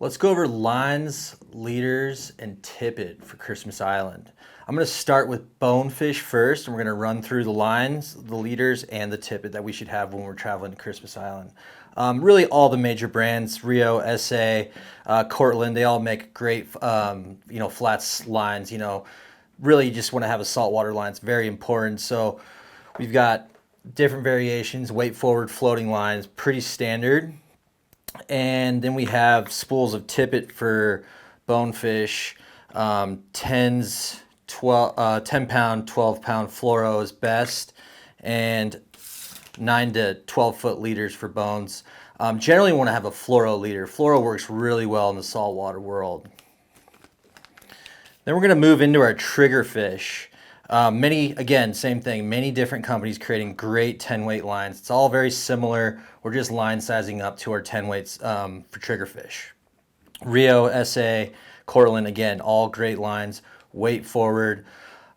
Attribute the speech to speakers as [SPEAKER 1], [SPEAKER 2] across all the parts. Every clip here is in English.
[SPEAKER 1] Let's go over lines, leaders, and tippet for Christmas Island. I'm going to start with bonefish first, and we're going to run through the lines, the leaders, and the tippet that we should have when we're traveling to Christmas Island. Really all the major brands, Rio, SA, Cortland, they all make great, flats lines. Really you just want to have a saltwater line. It's very important. So we've got different variations, weight forward floating lines, pretty standard. And then we have spools of tippet for bonefish, 10s, 10 pound, 12 pound fluoro is best, and 9 to 12 foot leaders for bones. Generally want to have a fluoro leader. Fluoro works really well in the saltwater world. Then we're going to move into our triggerfish. Again, same thing, many different companies creating great 10 weight lines. It's all very similar. We're just line sizing up to our 10 weights for triggerfish. Rio, SA, Cortland, again, all great lines, weight forward,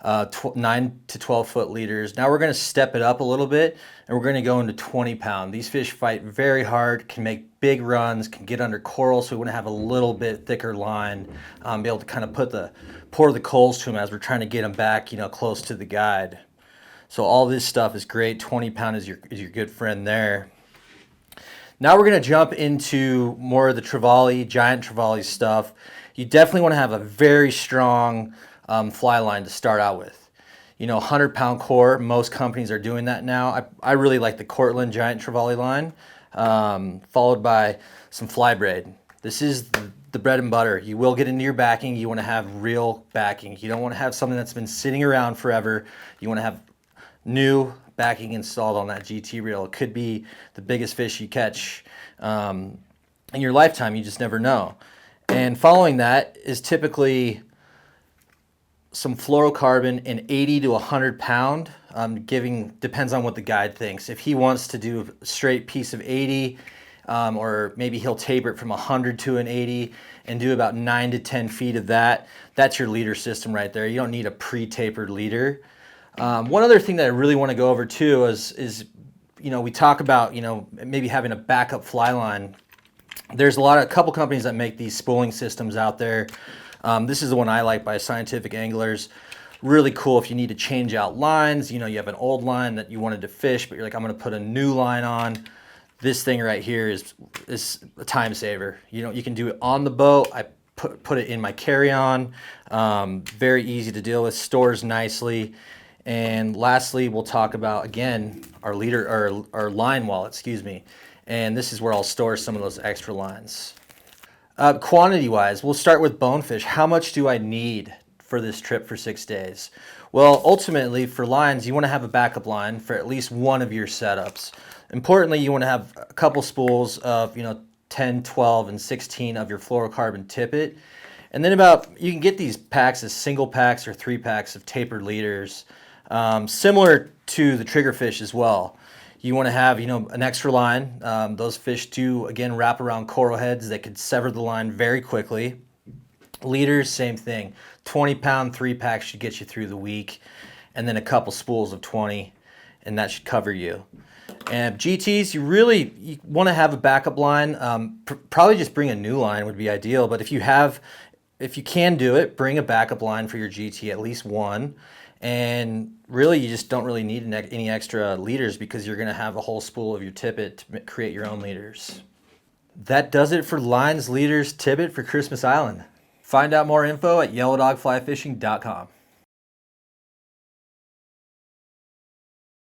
[SPEAKER 1] 9 to 12 foot leaders. Now we're going to step it up a little bit and we're going to go into 20 pound. These fish fight very hard, can make big runs, can get under coral, so we want to have a little bit thicker line, be able to kind of pour the coals to them as we're trying to get them back, close to the guide. So all this stuff is great. 20 pound is your good friend there. Now we're going to jump into more of the trevally, giant trevally stuff. You definitely want to have a very strong fly line to start out with. 100 pound core, most companies are doing that now. I really like the Cortland giant trevally line, followed by some fly braid. This is the bread and butter. You will get into your backing. You want to have real backing. You don't want to have something that's been sitting around forever. You want to have new backing installed on that GT reel. It could be the biggest fish you catch in your lifetime. You just never know. And following that is typically some fluorocarbon in 80 to 100 pound, depends on what the guide thinks. If he wants to do a straight piece of 80, or maybe he'll taper it from 100 to an 80 and do about 9 to 10 feet of that. That's your leader system right there. You don't need a pre-tapered leader. One other thing that I really want to go over too is we talk about, maybe having a backup fly line. There's a couple companies that make these spooling systems out there. This is the one I like by Scientific Anglers. Really cool if you need to change out lines. You have an old line that you wanted to fish, but you're like, I'm going to put a new line on. This thing right here is a time saver. You can do it on the boat. I put it in my carry-on. Very easy to deal with, stores nicely. And lastly, we'll talk about, again, our line wallet, And this is where I'll store some of those extra lines. Quantity-wise, we'll start with bonefish. How much do I need for this trip for 6 days? Well, ultimately, for lines, you want to have a backup line for at least one of your setups. Importantly, you want to have a couple spools of 10, 12, and 16 of your fluorocarbon tippet. And then you can get these packs as single packs or 3 packs of tapered leaders, similar to the triggerfish as well. You want to have, an extra line. Those fish do, again, wrap around coral heads. They could sever the line very quickly. Leaders, same thing. 20 pound 3 packs should get you through the week. And then a couple spools of 20, and that should cover you. And GTs, you want to have a backup line. Probably just bring a new line would be ideal. But if you can do it, bring a backup line for your GT, at least one. And really, you just don't really need any extra leaders because you're going to have a whole spool of your tippet to create your own leaders. That does it for lines, leaders, tippet for Christmas Island. Find out more info at yellowdogflyfishing.com.